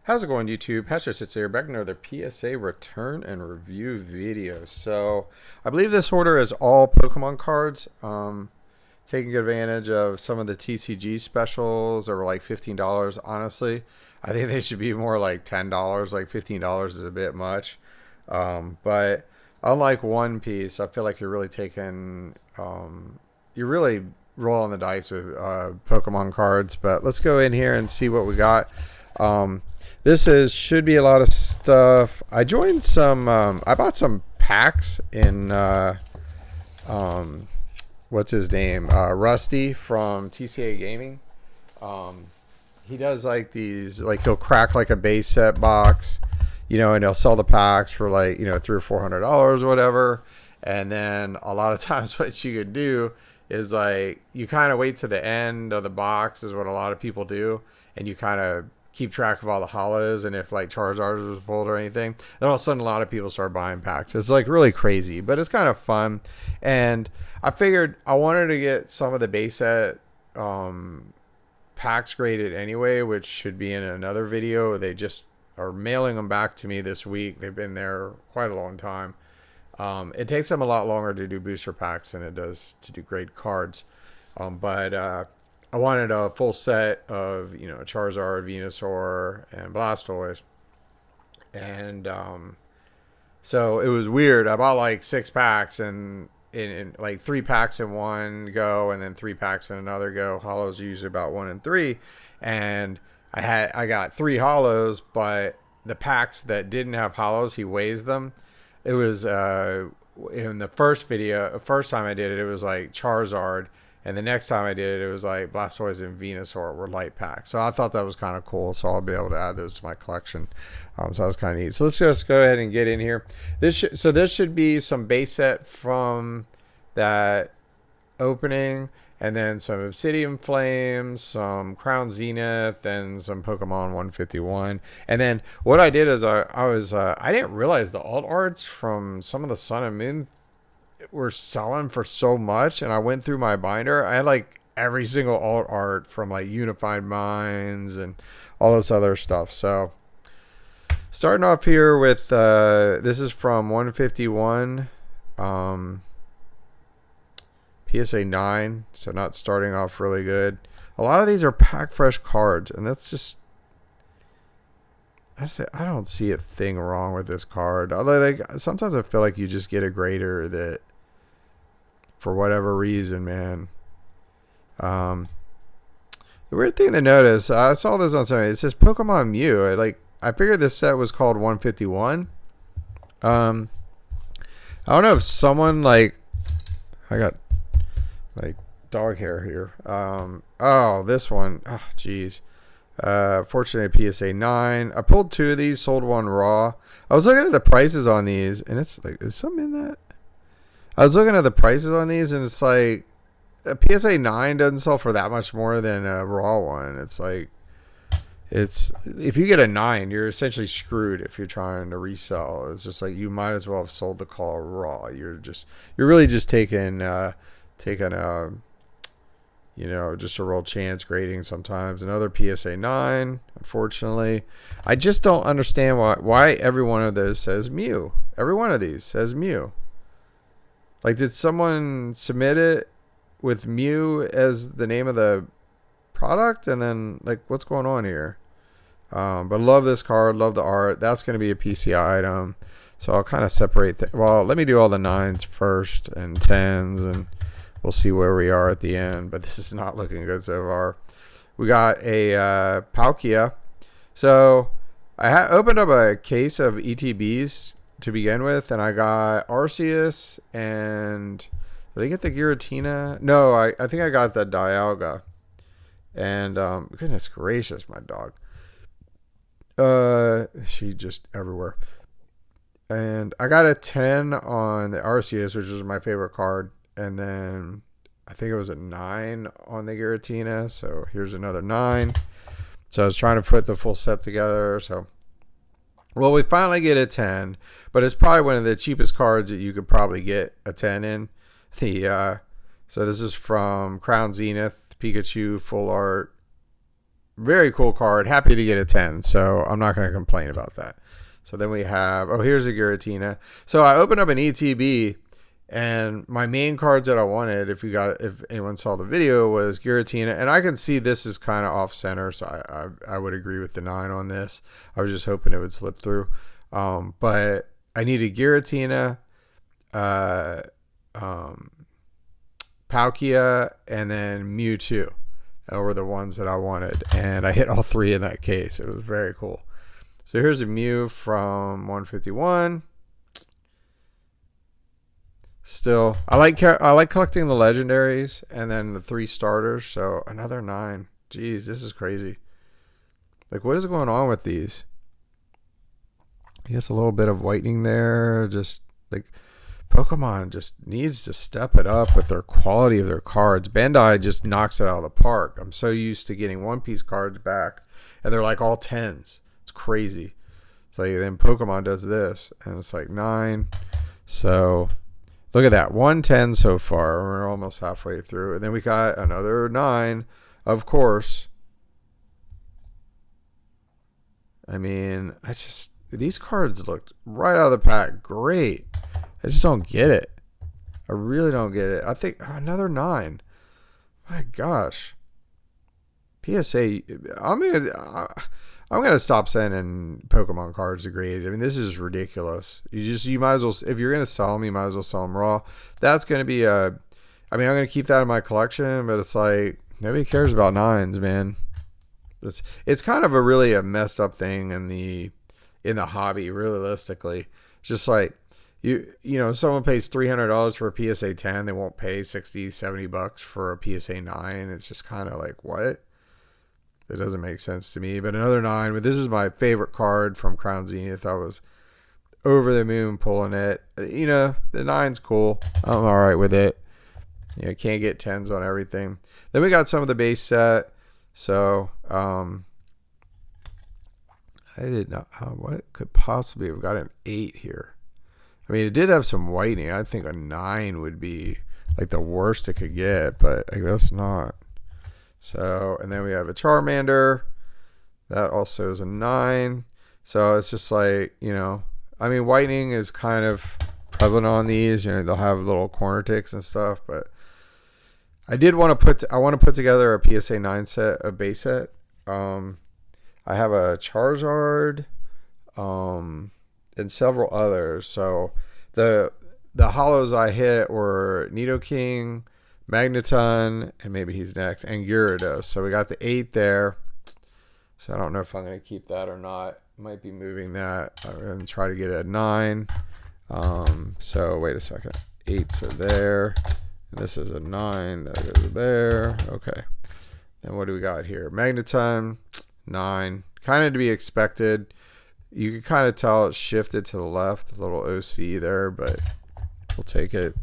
How's it going, YouTube? Pastor Sits here, back with another PSA return and review video. So, I believe this order is all Pokemon cards. Taking advantage of some of the TCG specials that were like $15. Honestly, I think they should be more like $10. Like $15 is a bit much. But unlike One Piece, I feel like you're really you're really rolling the dice with Pokemon cards. But let's go in here and see what we got. Um, this should be a lot of stuff. I joined some. I bought some packs in. What's his name? Rusty from TCA Gaming. He does like these. Like he'll crack like a base set box, and he'll sell the packs for like $300 or $400 or whatever. And then a lot of times, what you could do is like you kind of wait to the end of the box is what a lot of people do, and you kind of keep track of all the hollows, and if like Charizard was pulled or anything, then all of a sudden a lot of people start buying packs. It's like really crazy, but it's kind of fun. And I figured I wanted to get some of the base set packs graded anyway, which should be in another video. They just are mailing them back to me this week. They've been there quite a long time. It takes them a lot longer to do booster packs than it does to do grade cards. But I wanted a full set of, Charizard, Venusaur, and Blastoise. And so it was weird. I bought like 6 packs and in like 3 packs in one go and then 3 packs in another go. Hollows are usually about 1 and 3. And I got 3 hollows, but the packs that didn't have hollows, he weighs them. It was in the first time I did it, it was like Charizard. And the next time I did it, it was like Blastoise and Venusaur were light packs. So I thought that was kind of cool. So I'll be able to add those to my collection. So that was kind of neat. So let's just go ahead and get in here. This should be some base set from that opening. And then some Obsidian Flames, some Crown Zenith, and some Pokemon 151. And then what I did is I didn't realize the alt arts from some of the Sun and Moon were selling for so much, and I went through my binder. I had like every single alt art from like Unified Minds and all this other stuff. So starting off here with this is from 151 PSA 9, so not starting off really good. A lot of these are pack fresh cards, and that's just I don't see a thing wrong with this card. Sometimes I feel like you just get a grader that, for whatever reason, man. The weird thing to notice, I saw this on something. It says Pokemon Mew. I figured this set was called 151. I don't know if someone I got like dog hair here. Oh, this one. Oh, jeez. Fortunately, PSA 9. I pulled 2 of these, sold 1 raw. I was looking at the prices on these, and it's like, is something in that? I was looking at the prices on these, and it's like a PSA 9 doesn't sell for that much more than a raw one. It's like, if you get a 9, you're essentially screwed if you're trying to resell. It's just like you might as well have sold the call raw. You're really just taking just a roll chance grading sometimes. Another PSA 9, unfortunately. I just don't understand why every one of those says Mew. Every one of these says Mew. Like, did someone submit it with Mew as the name of the product? And then, like, what's going on here? But love this card. Love the art. That's going to be a PCI item. So I'll kind of separate. Well, let me do all the 9s first and 10s, and we'll see where we are at the end. But this is not looking good so far. We got a Palkia. So I opened up a case of ETBs to begin with, and I got Arceus and did I get the Giratina? No, I think I got the Dialga. And goodness gracious, my dog. She just everywhere. And I got a 10 on the Arceus, which was my favorite card. And then I think it was a 9 on the Giratina. So here's another 9. So I was trying to put the full set together. So, well, we finally get a 10. But it's probably one of the cheapest cards that you could probably get a 10 in. So this is from Crown Zenith, Pikachu, full art. very cool card. Happy to get a 10, so I'm not going to complain about that. So then we have, oh, here's a Giratina. So I opened up an ETB, and my main cards that I wanted, if anyone saw the video, was Giratina. And I can see this is kind of off center, so I would agree with the 9 on this. I was just hoping it would slip through. But I needed Giratina, Palkia, and then Mewtwo. Were the ones that I wanted, and I hit all 3 in that case. It was very cool. So here's a Mew from 151. Still, I like collecting the legendaries and then the 3 starters. So another 9. Jeez, this is crazy. Like, what is going on with these? I guess a little bit of whitening there. Just like Pokemon just needs to step it up with their quality of their cards. Bandai just knocks it out of the park. I'm so used to getting One Piece cards back, and they're like all 10s. It's crazy. It's like then Pokemon does this, and it's like 9. So look at that, 110 so far. We're almost halfway through, and then we got another 9, of course. I mean, these cards looked right out of the pack great. I just don't get it. I really don't get it. I think another 9. My gosh. PSA. I'm gonna stop sending Pokemon cards to grade. I mean, this is ridiculous. You might as well, if you're gonna sell them, you might as well sell them raw. That's gonna be I mean, I'm gonna keep that in my collection, but it's like nobody cares about 9s, man. It's kind of a messed up thing in the hobby. Realistically, it's just like. You know, someone pays $300 for a PSA 10, they won't pay $60-$70 for a PSA 9. It's just kind of like, what? It doesn't make sense to me. But another 9, but this is my favorite card from Crown Zenith. I was over the moon pulling it. You know, the 9's cool. I'm all right with it. You know, can't get 10s on everything. Then we got some of the base set. So, I did not, what could possibly have got an 8 here? I mean, it did have some whitening. I think a 9 would be like the worst it could get, but I guess not. So, and then we have a Charmander. That also is a 9. So it's just like, you know, I mean, whitening is kind of prevalent on these. You know, they'll have little corner ticks and stuff, but I want to put together a PSA 9 set, a base set. I have a Charizard, and several others. So the hollows I hit were Nidoking, Magneton, and maybe he's next, and Gyarados. So we got the 8 there. So I don't know if I'm going to keep that or not. Might be moving that and try to get a 9. So wait a second. 8s are there. And this is a 9. That goes there. Okay. Then what do we got here? Magneton, 9. Kind of to be expected. You can kind of tell it's shifted to the left, a little OC there, but we'll take it.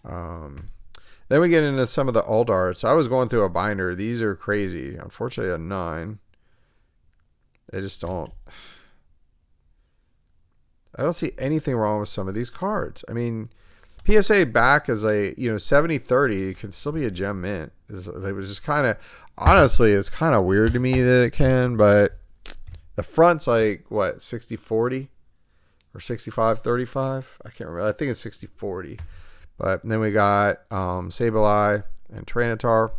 Then we get into some of the alt arts. I was going through a binder. These are crazy. Unfortunately, a 9. I don't see anything wrong with some of these cards. I mean, PSA back is a 70-30. It can still be a gem mint. It was just kind of, honestly, it's kind of weird to me that it can, but the front's like, what, 60-40 or 65-35? I can't remember. I think it's 60-40. But then we got Sableye and Tyranitar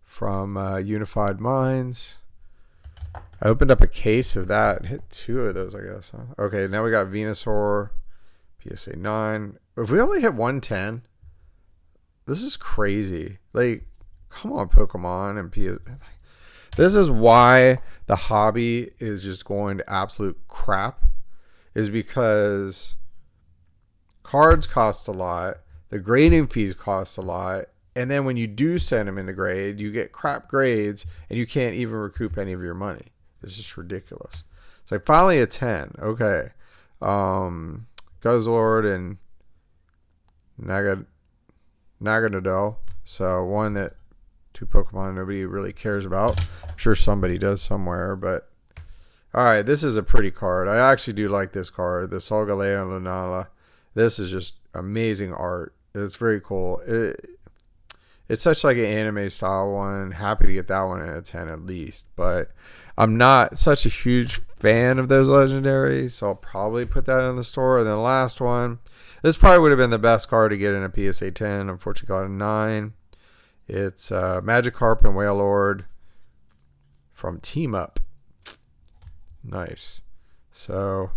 from Unified Minds. I opened up a case of that and hit 2 of those, I guess. Huh? Okay, now we got Venusaur, PSA 9. If we only hit 110, this is crazy. Like, come on, Pokemon and PSA. This is why the hobby is just going to absolute crap, is because cards cost a lot, the grading fees cost a lot, and then when you do send them into grade, you get crap grades, and you can't even recoup any of your money. It's just ridiculous. It's like finally a 10. Okay. Guzzlord and Naganadel. So one that 2 Pokemon nobody really cares about. I'm sure somebody does somewhere, but alright, this is a pretty card. I actually do like this card, the Solgaleo and Lunala. This is just amazing art. It's very cool. It's such like an anime style one. Happy to get that one at a 10 at least. But I'm not such a huge fan of those legendaries, so I'll probably put that in the store. And then the last one, this probably would have been the best card to get in a PSA 10. Unfortunately, got a 9. It's Magikarp and Whale Lord from Team Up. Nice. So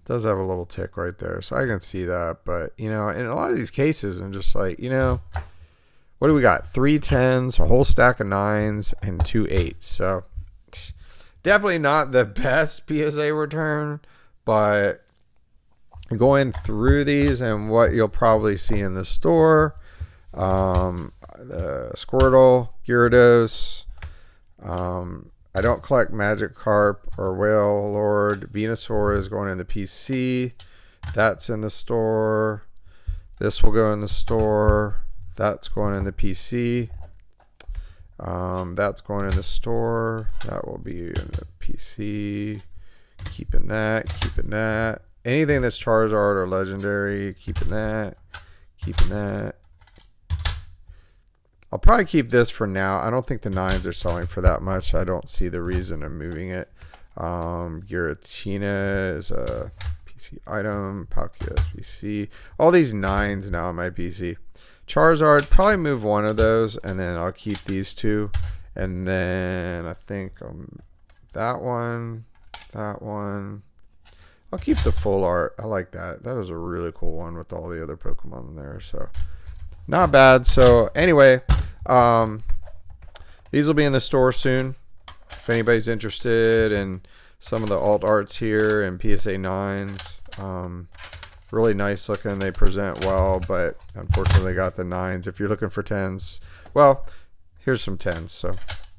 does have a little tick right there, so I can see that. But in a lot of these cases, I'm just like, what do we got? 3 10s, a whole stack of 9s, and 2 8s. So definitely not the best PSA return, but going through these and what you'll probably see in the store, the Squirtle, Gyarados, I don't collect Magikarp or Whale Lord. Venusaur is going in the PC. That's in the store. This will go in the store. That's going in the PC. That's going in the store. That will be in the PC. Keeping that. Anything that's Charizard or Legendary, keeping that. I'll probably keep this for now. I don't think the 9s are selling for that much. I don't see the reason of moving it. Giratina is a PC item. Palkia SBC. All these 9s now on my PC. Charizard, probably move one of those, and then I'll keep these 2. And then I think that one. I'll keep the full art. I like that. That is a really cool one with all the other Pokemon in there. So not bad. So anyway, these will be in the store soon. If anybody's interested in some of the alt arts here and PSA 9s, really nice looking. They present well, but unfortunately got the 9s. If you're looking for 10s, well, here's some 10s. So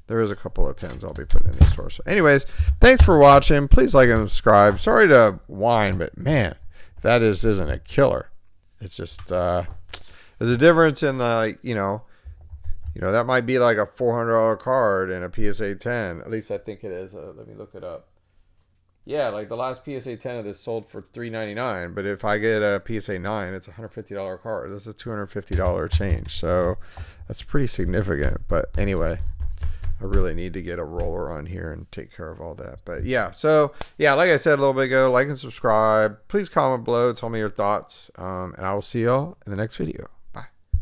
there is a couple of 10s I'll be putting in the store. So anyways, thanks for watching. Please like and subscribe. Sorry to whine, but man, that isn't a killer. It's just there's a difference in that might be like a $400 card in a PSA 10. At least I think it is. Let me look it up. Yeah, like the last PSA 10 of this sold for $399, but if I get a PSA 9, it's a $150 card. That's a $250 change, so that's pretty significant. But anyway, I really need to get a roller on here and take care of all that. But yeah, so yeah, like I said a little bit ago, like and subscribe. Please comment below, tell me your thoughts, and I will see y'all in the next video.